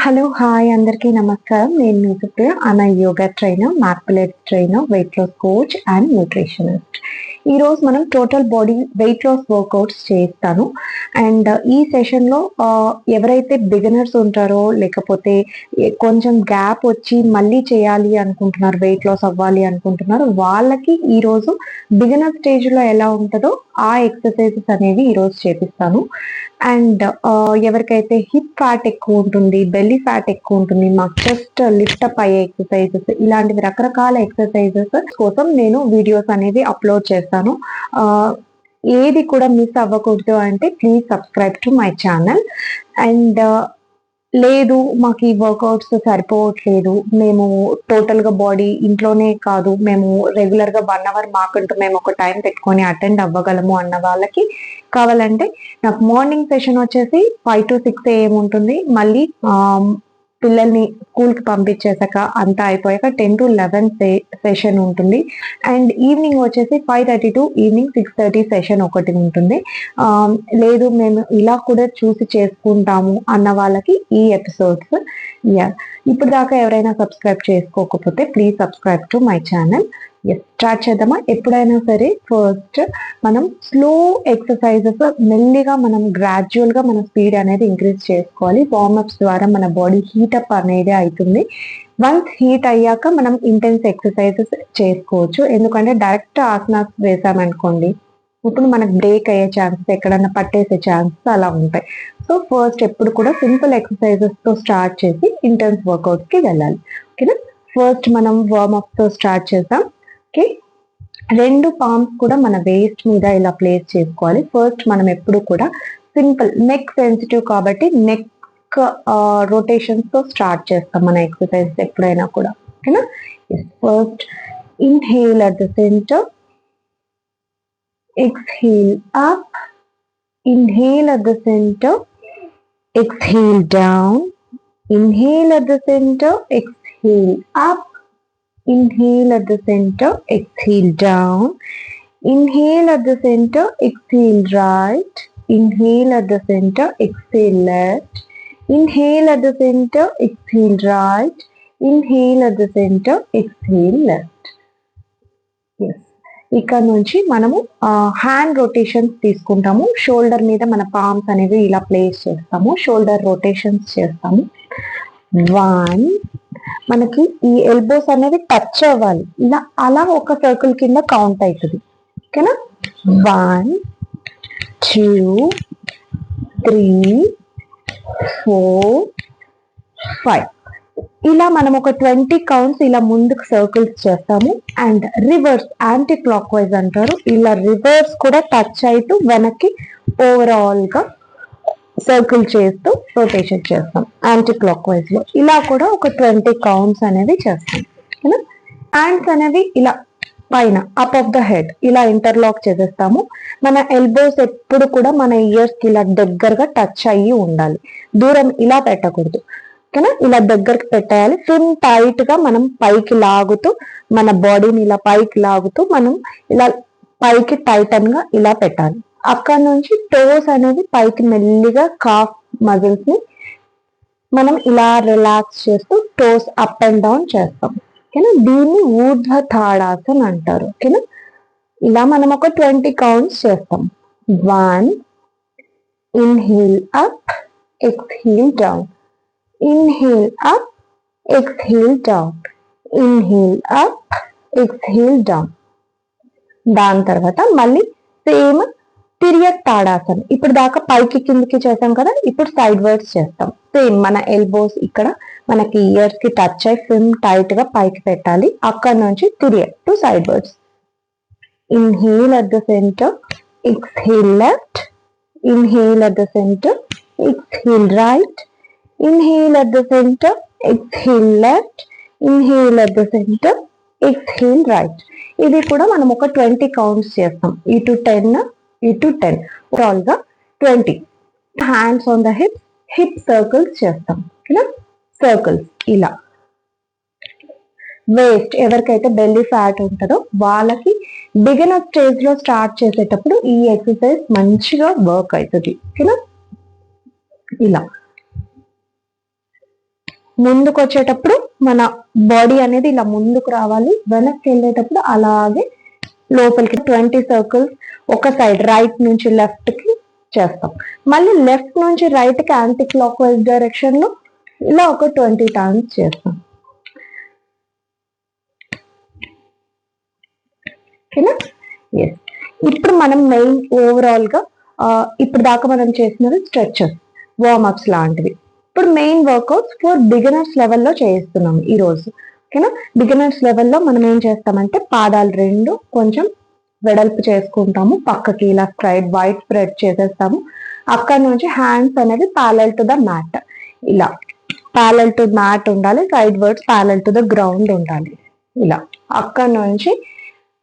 Hello hi అందరికీ నమస్కారం. నేను మీ Supriya. I'm yoga trainer, mat Pilates trainer, weight loss coach and nutritionist. ఈరోజు మనం total body weight loss workouts చేస్తాను. అండ్ ఈ సెషన్లో ఎవరైతే బిగినర్స్ ఉంటారో లేకపోతే కొంచెం గ్యాప్ వచ్చి మళ్ళీ చేయాలి అనుకుంటున్నారు, వెయిట్ లాస్ అవ్వాలి అనుకుంటున్నారు, వాళ్ళకి ఈరోజు బిగినర్ స్టేజ్లో ఎలా ఉంటుందో ఆ ఎక్సర్సైజెస్ అనేవి ఈరోజు చేపిస్తాను. అండ్ ఎవరికైతే హిప్ ఫ్యాట్ ఎక్కువ ఉంటుంది, బెల్లీ ఫ్యాట్ ఎక్కువ ఉంటుంది, మాకు జస్ట్ లిఫ్ట్ అప్ అయ్యే ఎక్సర్సైజెస్, ఇలాంటివి రకరకాల ఎక్సర్సైజెస్ కోసం నేను వీడియోస్ అనేది అప్లోడ్ చేస్తాను. ఏది కూడా మిస్ అవ్వకూడదు అంటే please subscribe to my channel. And లేదు మాకు ఈ వర్కౌట్స్ సరిపోవట్లేదు, మేము టోటల్గా బాడీ ఇంట్లోనే కాదు, మేము రెగ్యులర్గా 1 అవర్ మాకంటూ మేము ఒక టైం పెట్టుకొని అటెండ్ అవ్వగలము అన్న వాళ్ళకి కావాలంటే నాకు మార్నింగ్ సెషన్ వచ్చేసి 5 to 6 AM ఉంటుంది. మళ్ళీ పిల్లల్ని స్కూల్కి పంపించేసాక అంతా అయిపోయాక 10 to 11 సెషన్ ఉంటుంది. అండ్ ఈవినింగ్ వచ్చేసి 5:30 to ఈవినింగ్ 6:30 సెషన్ ఒకటి ఉంటుంది. లేదు మేము ఇలా కూడా చూసి చేసుకుంటాము అన్న వాళ్ళకి ఈ ఎపిసోడ్స్. ఇప్పుడు దాకా ఎవరైనా సబ్స్క్రైబ్ చేసుకోకపోతే please subscribe to my channel. Start చేద్దామా? ఎప్పుడైనా సరే ఫస్ట్ మనం స్లో ఎక్సర్సైజెస్ మెల్లిగా మనం గ్రాడ్యువల్గా మన స్పీడ్ అనేది ఇంక్రీజ్ చేసుకోవాలి. వార్మప్స్ ద్వారా మన బాడీ హీటప్ అనేది అవుతుంది. వన్స్ హీట్ అయ్యాక మనం ఇంటెన్స్ ఎక్సర్సైజెస్ చేసుకోవచ్చు. ఎందుకంటే డైరెక్ట్ ఆసనాస్ వేసామనుకోండి, ఇప్పుడు మనకు బ్రేక్ అయ్యే ఛాన్సెస్, ఎక్కడన్నా పట్టేసే ఛాన్సెస్ అలా ఉంటాయి. సో ఫస్ట్ ఎప్పుడు కూడా సింపుల్ ఎక్సర్సైజెస్తో స్టార్ట్ చేసి ఇంటెన్స్ వర్కౌట్స్కి వెళ్ళాలి. ఓకేనా? ఫస్ట్ మనం వార్మప్తో స్టార్ట్ చేద్దాం. ఓకే, 2 పామ్స్ కూడా మన వేస్ట్ మీద ఇలా ప్లేస్ చేసుకోవాలి. ఫస్ట్ మనం ఎప్పుడు కూడా సింపుల్, నెక్ సెన్సిటివ్ కాబట్టి నెక్ రొటేషన్స్ తో స్టార్ట్ చేస్తాం మన ఎక్సర్సైజ్ ఎప్పుడైనా కూడా. ఓకేనా? First inhale at the centre, exhale up, inhale at the center, exhale down, inhale at the center, exhale up, inhale at the center, exhale down, inhale at the center, exhale right, inhale at the center, exhale left, inhale at the center, exhale right, inhale at the center, exhale left. Yes. ఇక్కడ నుంచి మనము hand rotations తీసుకుంటాము. Shoulder మీద మన palms అనేవి ఇలా place చేస్తాము, shoulder rotations చేస్తాము. 1, మనకి ఈ ఎల్బోస్ అనేవి టచ్ అవ్వాలి, ఇలా అలా ఒక సర్కిల్ కింద కౌంట్ అవుతుంది. ఓకేనా? 1, 2, 3, 4, 5 ఇలా మనం ఒక 20 కౌంట్స్ ఇలా ముందుకు సర్కిల్స్ చేస్తాము. And reverse, anti clock wise అంటారు, ఇలా రివర్స్ కూడా టచ్ అవుతూ వెనక్కి ఓవరాల్ గా సర్కిల్ చేస్తూ రొటేషన్ చేస్తాం యాంటీ క్లాక్ వైజ్ లో. ఇలా కూడా ఒక 20 కౌంట్స్ అనేవి చేస్తాం. ఓకేనా? హ్యాండ్స్ అనేవి ఇలా పైన అప్ ఆఫ్ ద హెడ్ ఇలా ఇంటర్లాక్ చేసేస్తాము. మన ఎల్బోస్ ఎప్పుడు కూడా మన ఇయర్స్ కి ఇలా దగ్గరగా టచ్ అయ్యి ఉండాలి, దూరం ఇలా పెట్టకూడదు. ఓకేనా? ఇలా దగ్గరికి పెట్టేయాలి. ఫిన్ టైట్ గా మనం పైకి లాగుతూ, మన బాడీని ఇలా పైకి లాగుతూ మనం ఇలా పైకి టైటన్ గా ఇలా పెట్టాలి. అక్కడ నుంచి టోస్ అనేది పైకి మెల్లిగా కాఫ్ మజిల్స్ ని మనం ఇలా రిలాక్స్ చేస్తూ టోస్ అప్ అండ్ డౌన్ చేస్తాం. ఓకేనా? దీన్ని ఊర్ధ్వ తాడాసన్ అంటారు. ఓకేనా? ఇలా మనం ఒక 20 కౌంట్స్ చేస్తాం. 1, inhale up, exhale down, inhale up, exhale down, inhale up, exhale down. దాని తర్వాత మళ్ళీ సేమ్ తిరియక్ తాడాసన్. ఇప్పుడు దాకా పైకి కిందికి చేసాం కదా, ఇప్పుడు సైడ్ వర్డ్స్ చేస్తాం. సేమ్ మన ఎల్బోస్ ఇక్కడ మనకి ఇయర్స్ కి టచ్ అయి ఫిమ్ టైట్ గా పైకి పెట్టాలి. అక్కడ నుంచి తిరియక్ to sidewards. Inhale at the centre, exhale left, inhale at the centre, exhale right, inhale at the center, exhale left, inhale at the center, exhale right. ఇది కూడా మనం ఒక 20 కౌంట్స్ చేస్తాం. ఇటు 10, ఇటు 10, ఓవరాల్ గా 20. Hands on the hip, hip circles చేస్తాం. ఓకేనా? సర్కిల్స్ ఇలా. వేస్ట్, ఎవరికైతే బెల్లీ ఫ్యాట్ ఉంటుందో వాళ్ళకి బిగినర్ స్టేజ్ లో స్టార్ట్ చేసేటప్పుడు ఈ ఎక్సర్సైజ్ మంచిగా వర్క్ అవుతుంది. ఓకేనా? ఇలా ముందుకు వచ్చేటప్పుడు మన బాడీ అనేది ఇలా ముందుకు రావాలి, వెనక్కి వెళ్ళేటప్పుడు అలాగే లోపలికి 20 సర్కిల్స్ ఒక సైడ్ రైట్ నుంచి లెఫ్ట్ కి చేస్తాం. మళ్ళీ లెఫ్ట్ నుంచి రైట్ కి యాంటీ క్లాక్ వైజ్ డైరెక్షన్ లో ఇలా ఒక 20 టైమ్స్ చేస్తాం. ఓకేనా? ఎస్. ఇప్పుడు మనం మెయిన్ ఓవరాల్ గా ఇప్పుడు దాకా మనం చేసినది స్ట్రెచెస్, వార్మప్స్ లాంటివి. ఇప్పుడు మెయిన్ వర్కౌట్స్ ఫర్ బిగినర్స్ లెవెల్లో చేయిస్తున్నాం ఈ రోజు. ఓకేనా? బిగినర్స్ లెవెల్లో మనం ఏం చేస్తామంటే పాదాలు రెండు కొంచెం వెడల్పు చేసుకుంటాము, పక్కకి ఇలా స్ట్రైట్ వైట్ స్ప్రెడ్ చేసేస్తాము. అక్కడ నుంచి హ్యాండ్స్ అనేది ప్యారలల్ టు ద మ్యాట్, ఇలా ప్యారలల్ టు మ్యాట్ ఉండాలి, sidewards parallel to the ground ఉండాలి. ఇలా అక్కడ నుంచి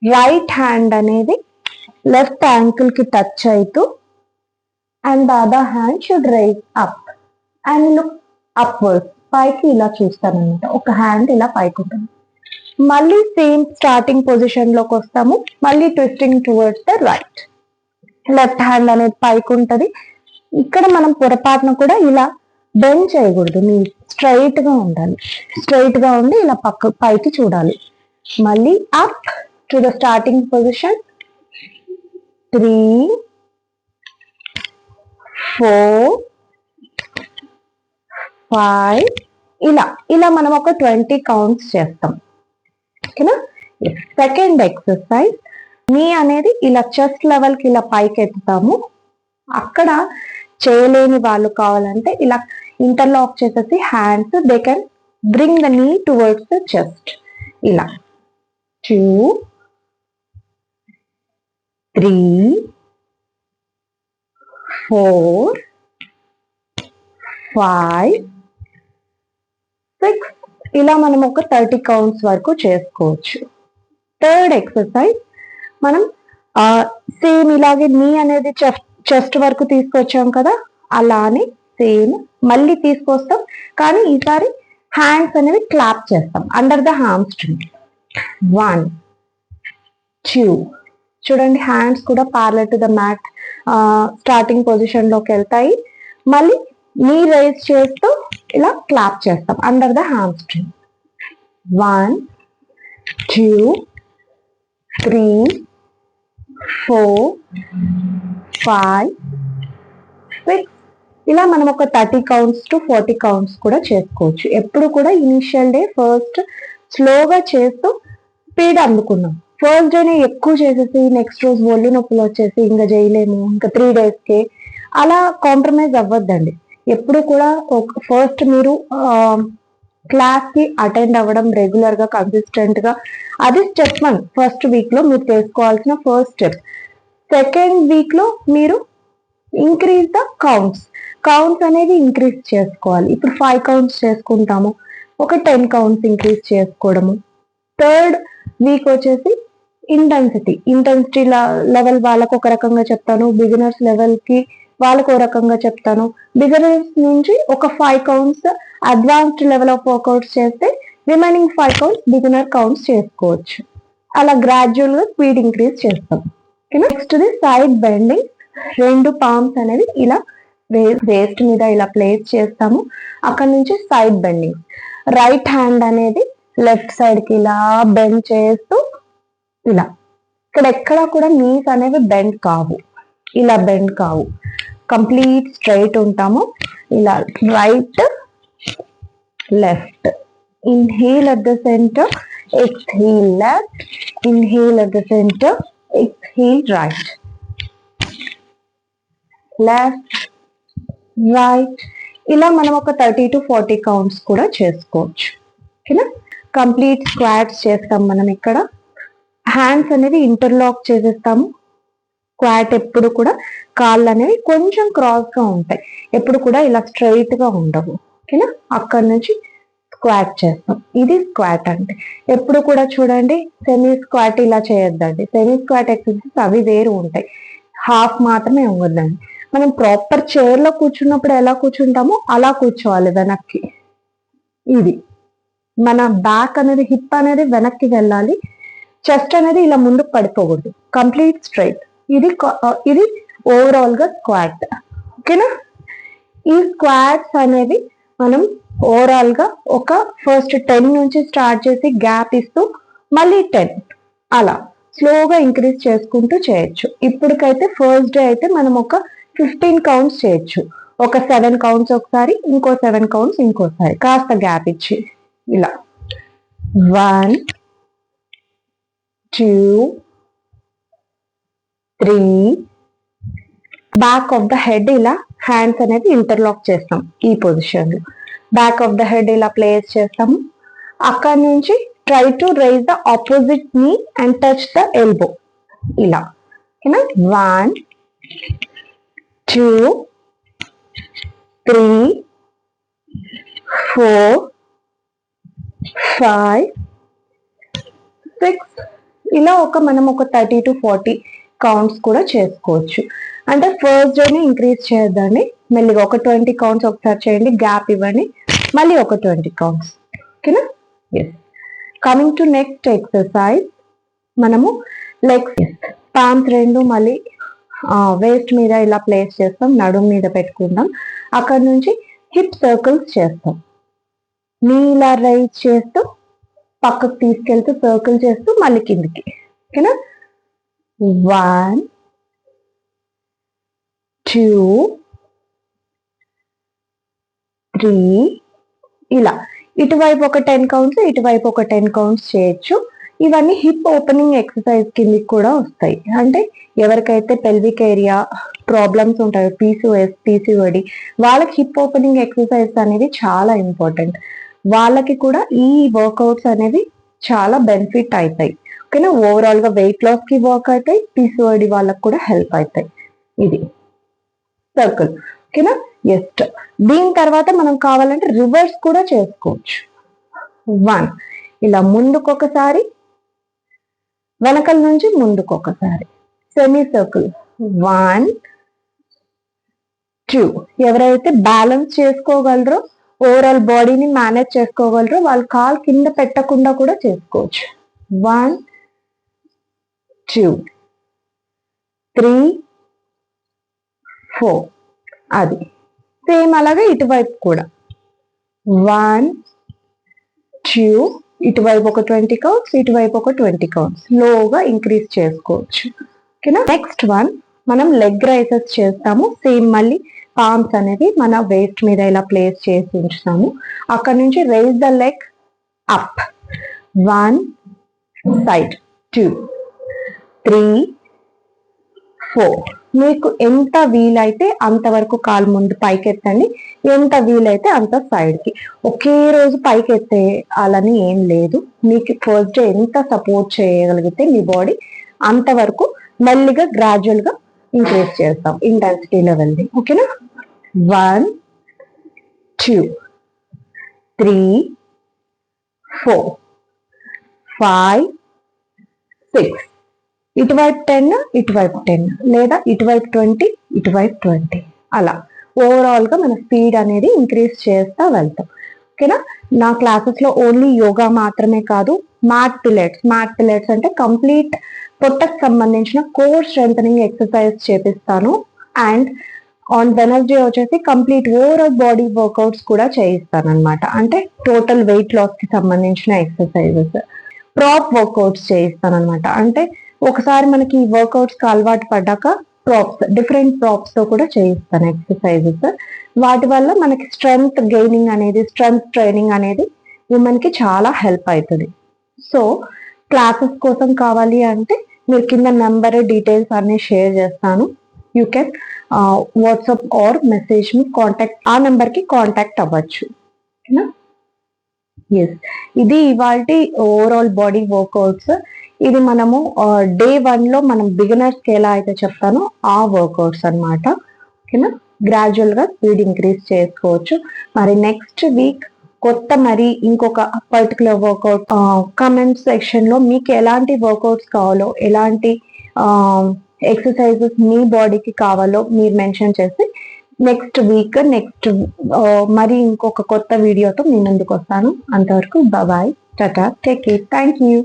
రైట్ హ్యాండ్ అనేది లెఫ్ట్ యాంకిల్ కి టచ్ అవుతూ and the other hand should rise up and look upwards, పైకి ఇలా చూస్తామన్నమాట. ఒక హ్యాండ్ ఇలా పైకి ఉంటుంది. మళ్ళీ సేమ్ స్టార్టింగ్ పొజిషన్ లోకి వస్తాము, మళ్ళీ twisting towards the right. Left hand అనేది పైకి ఉంటది. ఇక్కడ మనం పొరపాటున కూడా ఇలా బెండ్ చేయకూడదు, మీ స్ట్రైట్ గా ఉండాలి. స్ట్రైట్ గా ఉండి ఇలా పైకి చూడాలి. మళ్ళీ up to the starting position, 3 4 5 ఇలా మనం ఒక 20 కౌంట్స్ చేస్తాం. ఓకేనా? సెకండ్ ఎక్సర్సైజ్, నీ అనేది ఇలా చెస్ట్ లెవెల్ కి ఇలా పైకి ఎత్తుతాము. అక్కడ చేయలేని వాళ్ళు కావాలంటే ఇలా ఇంటర్లాక్ చేసేసి hands they can bring the నీ టువర్డ్స్ ద చెస్ట్. ఇలా 2 3 4 5 6 ఇలా మనం ఒక 30 కౌంట్స్ వరకు చేసుకోవచ్చు. థర్డ్ ఎక్సర్సైజ్, మనం సేమ్ ఇలాగే నీ అనేది చెస్ట్ వరకు తీసుకొచ్చాం కదా, అలానే సేమ్ మళ్ళీ తీసుకొస్తాం, కానీ ఈసారి హ్యాండ్స్ అనేవి క్లాప్ చేస్తాం అండర్ ద హామ్ స్ట్రింగ్. 1 2 చూడండి, హ్యాండ్స్ కూడా parallel to the mat starting position లోకి వెళ్తాయి. మళ్ళీ నీ రైజ్ చేస్తూ ఇలా క్లాప్ చేస్తాం అండర్ ద హామ్ స్ట్రింగ్. 1 2 3 4 5 6 ఇలా మనం ఒక 30 కౌంట్స్ టు 40 కౌంట్స్ కూడా చేసుకోవచ్చు. ఎప్పుడు కూడా ఇనిషియల్ డే ఫస్ట్ స్లోగా చేస్తూ స్పీడ్ అందుకున్నాం. ఫస్ట్ డేనే ఎక్కువ చేసేసి నెక్స్ట్ రోజు ఒళ్ళు నొప్పులు వచ్చేసి ఇంకా చేయలేము, ఇంకా 3 డేస్కే అలా కాంప్రమైజ్ అవ్వద్దండి. ఎప్పుడు కూడా ఫస్ట్ మీరు క్లాస్ కి అటెండ్ అవ్వడం రెగ్యులర్ గా కన్సిస్టెంట్ గా, అది స్టెప్ 1 ఫస్ట్ వీక్ లో మీరు చేసుకోవాల్సిన ఫస్ట్ స్టెప్. సెకండ్ వీక్ లో మీరు ఇంక్రీజ్ ద కౌంట్స్ అనేది ఇంక్రీజ్ చేసుకోవాలి. ఇప్పుడు 5 కౌంట్స్ చేసుకుంటాము, ఒక 10 కౌంట్స్ ఇంక్రీజ్ చేసుకోవడము. థర్డ్ వీక్ వచ్చేసి ఇంటెన్సిటీ లెవెల్ వాళ్ళకు ఒక రకంగా చెప్తాను, బిగినర్స్ లెవెల్ కి వాళ్ళకు ఒక రకంగా చెప్తాను. బిగినర్స్ నుంచి ఒక 5 counts advanced level of workouts చేస్తే రిమైనింగ్ 5 కౌంట్స్ బిగినర్ కౌంట్స్ చేసుకోవచ్చు. అలా గ్రాడ్యువల్ గా స్పీడ్ ఇంక్రీజ్ చేస్తాం. Next the side bending. 2 palms అనేది ఇలా వేస్ట్ మీద ఇలా ప్లేస్ చేస్తాము. అక్కడ నుంచి సైడ్ బెండింగ్, రైట్ హ్యాండ్ అనేది లెఫ్ట్ సైడ్ కి ఇలా బెండ్ చేస్తూ ఇలా. ఇక్కడ ఎక్కడ కూడా నీస్ అనేవి బెండ్ కావు, ఇలా బెండ్ కావు, కంప్లీట్ స్ట్రైట్ ఉంటాము. ఇలా right left, inhale at the centre, exhale left, inhale at the centre, exhale right, left right. ఇలా మనం ఒక 30 to 40 కౌంట్స్ కూడా చేసుకోవచ్చు. ఓకేనా? కంప్లీట్ స్క్వాట్స్ చేస్తాం మనం. ఇక్కడ హ్యాండ్స్ అనేది ఇంటర్లాక్ చేసేస్తాము. స్క్వాట్ ఎప్పుడు కూడా కాళ్ళు అనేవి కొంచెం క్రాస్ గా ఉంటాయి, ఎప్పుడు కూడా ఇలా స్ట్రైట్ గా ఉండవు. ఓకేనా? అక్కడ నుంచి స్క్వాట్ చేస్తాం. ఇది స్క్వాట్ అంటే. ఎప్పుడు కూడా చూడండి, సెమీ స్క్వాట్ ఇలా చేయొద్దండి. సెమీ స్క్వాట్ ఎక్సర్సైజ్ అవి వేరు ఉంటాయి, హాఫ్ మాత్రమే అవ్వద్దండి. మనం ప్రాపర్ చైర్ లో కూర్చున్నప్పుడు ఎలా కూర్చుంటామో అలా కూర్చోవాలి వెనక్కి. ఇది మన బ్యాక్ అనేది, హిప్ అనేది వెనక్కి వెళ్ళాలి, చెస్ట్ అనేది ఇలా ముందుకు పడిపోకూడదు, కంప్లీట్ స్ట్రైట్. ఇది ఓవరాల్ గా స్క్వాట్. ఓకేనా? ఈ స్క్వాట్స్ అనేవి మనం ఓవరాల్ గా ఒక ఫస్ట్ 10 నుంచి స్టార్ట్ చేసి గ్యాప్ ఇస్తూ మళ్ళీ 10 అలా స్లోగా ఇంక్రీజ్ చేసుకుంటూ చేయొచ్చు. ఇప్పటికైతే ఫస్ట్ డే అయితే మనం ఒక 15 కౌంట్స్ చేయొచ్చు. ఒక 7 కౌంట్స్ ఒకసారి, ఇంకో 7 కౌంట్స్ ఇంకోసారి, కాస్త గ్యాప్ ఇచ్చి ఇలా 1 2 3. బ్యాక్ ఆఫ్ ద హెడ్ ఇలా హ్యాండ్స్ అనేది ఇంటర్లాక్ చేస్తాం ఈ పొజిషన్ లో. బ్యాక్ ఆఫ్ ద హెడ్ ఇలా ప్లేస్ చేస్తాము. అక్కడ నుంచి try to raise the opposite knee and touch the elbow ఇలా. ఓకేనా? 1 2 3 4 5 6 ఇలా మనం ఒక 30 to 40 కౌంట్స్ కూడా చేసుకోవచ్చు. అంటే ఫస్ట్ డేని ఇంక్రీజ్ చేయొద్దండి, మెల్లిగా ఒక 20 కౌంట్స్ ఒకసారి చేయండి, గ్యాప్ ఇవ్వండి, మళ్ళీ ఒక 20 కౌంట్స్. ఓకేనా? Yes. Coming to next exercise, మనము లెగ్స్ పామ్స్ రెండు మళ్ళీ వేస్ట్ మీద ఇలా ప్లేస్ చేస్తాం, నడుము మీద పెట్టుకుందాం. అక్కడ నుంచి హిప్ సర్కిల్స్ చేస్తాం. నీ ఇలా రైజ్ చేస్తూ పక్కకు తీసుకెళ్తూ సర్కిల్ చేస్తూ మళ్ళీ కిందికి. ఓకేనా? 1 2 3 ఇలా ఇటువైపు ఒక 10 కౌంట్స్, ఇటువైపు ఒక 10 కౌంట్స్ చేయొచ్చు. ఇవన్నీ హిప్ ఓపెనింగ్ ఎక్సర్సైజ్ కిందికి కూడా వస్తాయి. అంటే ఎవరికైతే పెల్విక్ ఏరియా ప్రాబ్లమ్స్ ఉంటాయో, పీసీఓఎస్, పీసీఓడి, వాళ్ళకి హిప్ ఓపెనింగ్ ఎక్సర్సైజ్ అనేది చాలా ఇంపార్టెంట్. వాళ్ళకి కూడా ఈ వర్కౌట్స్ అనేవి చాలా బెనిఫిట్ అవుతాయి. ఓకేనా? ఓవరాల్ గా వెయిట్ లాస్ కి వర్క్ అవుతాయి, పీసీఓడి వాళ్ళకి కూడా హెల్ప్ అవుతాయి. ఇది సర్కిల్. ఓకేనా? ఎస్ట్. దీని తర్వాత మనం కావాలంటే రివర్స్ కూడా చేసుకోవచ్చు. 1 ఇలా ముందుకు ఒకసారి, వెనకల నుంచి ముందుకు ఒకసారి, సెమీ సర్కిల్. 1 2. ఎవరైతే బ్యాలెన్స్ చేసుకోగలరో, ఓవరాల్ బాడీని మేనేజ్ చేసుకోగలరో వాళ్ళ కాలు కింద పెట్టకుండా కూడా చేసుకోవచ్చు. 1 2 3 4. అది సేమ్ అలాగే ఇటువైపు కూడా 1 2. ఇటువైపు ఒక 20 కౌంట్స్, ఇటువైపు ఒక 20 కౌంట్స్, స్లోగా ఇంక్రీజ్ చేసుకోవచ్చు. ఓకేనా? నెక్స్ట్ వన్ మనం లెగ్ రైజెస్ చేస్తాము. సేమ్ మళ్ళీ పామ్స్ అనేది మన వేస్ట్ మీద ఇలా ప్లేస్ చేసి ఉంచుతాము. అక్కడ నుంచి raise the leg up. 1 side, 2 3 4. మీకు ఎంత వీలైతే అంతవరకు కాలు ముందు పైకి ఎత్తండి, ఎంత వీలైతే అంత సైడ్ కి. ఒకే రోజు పైకి ఎత్తేయాలని ఏం లేదు. మీకు ఫస్ట్ డే ఎంత సపోర్ట్ చేయగలిగితే మీ బాడీ అంతవరకు మెల్లిగా గ్రాడ్యువల్ గా ఇంక్రీజ్ చేస్తాం ఇంటెన్సిటీ లెవెల్ ని. ఓకేనా? 1 2 3 4 5 6. ఇటువైపు 10, ఇటువైపు 10, లేదా ఇటువైపు 20, ఇటువైపు 20. అలా ఓవరాల్ గా మన స్పీడ్ అనేది ఇంక్రీజ్ చేస్తా వెళ్తాం. ఓకేనా? నా క్లాసెస్ లో ఓన్లీ యోగా మాత్రమే కాదు, మ్యాట్ పిల్లెట్స్ అంటే కంప్లీట్ పొట్టకు సంబంధించిన కోర్ స్ట్రెంథనింగ్ ఎక్సర్సైజ్ చేపిస్తాను. అండ్ ఆన్ వెనస్డే వచ్చేసి కంప్లీట్ ఓవరాల్ బాడీ వర్కౌట్స్ కూడా చేయిస్తాను అనమాట. అంటే టోటల్ వెయిట్ లాస్ కి సంబంధించిన ఎక్సర్సైజెస్, ప్రాప్ వర్కౌట్స్ చేయిస్తాను అనమాట. అంటే ఒకసారి మనకి ఈ వర్కౌట్స్ కి అలవాటు పడ్డాక డిఫరెంట్ ప్రాప్స్ తో కూడా చేయిస్తాను ఎక్సర్సైజెస్. వాటి వల్ల మనకి స్ట్రెంగ్త్ గెయినింగ్ అనేది, స్ట్రెంగ్త్ ట్రైనింగ్ అనేది ఉమెన్ కి చాలా హెల్ప్ అవుతుంది. సో క్లాసెస్ కోసం కావాలి అంటే మీరు కింద నెంబర్, డీటెయిల్స్ అన్ని షేర్ చేస్తాను. You can WhatsApp or message me, contact ఆ నెంబర్ కి కాంటాక్ట్ అవ్వచ్చు. ఎస్, ఇది ఇవాల్టి ఓవరాల్ బాడీ వర్కౌట్స్. ఇది మనము డే 1 లో మనం బిగినర్స్ కి ఎలా అయితే చెప్తానో ఆ వర్కౌట్స్ అనమాట. ఓకేనా? గ్రాడ్యువల్ గా స్పీడ్ ఇంక్రీజ్ చేసుకోవచ్చు. మరి నెక్స్ట్ వీక్ కొత్త మరి ఇంకొక పర్టికులర్ వర్కౌట్ కమెంట్ సెక్షన్ లో మీకు ఎలాంటి వర్కౌట్స్ కావాలో, ఎలాంటి ఎక్సర్సైజెస్ మీ బాడీకి కావాలో మీరు మెన్షన్ చేసి నెక్స్ట్ వీక్ మరి ఇంకొక కొత్త వీడియోతో మీ ముందుకు వస్తాను. అంతవరకు bye, tata, take care, thank you.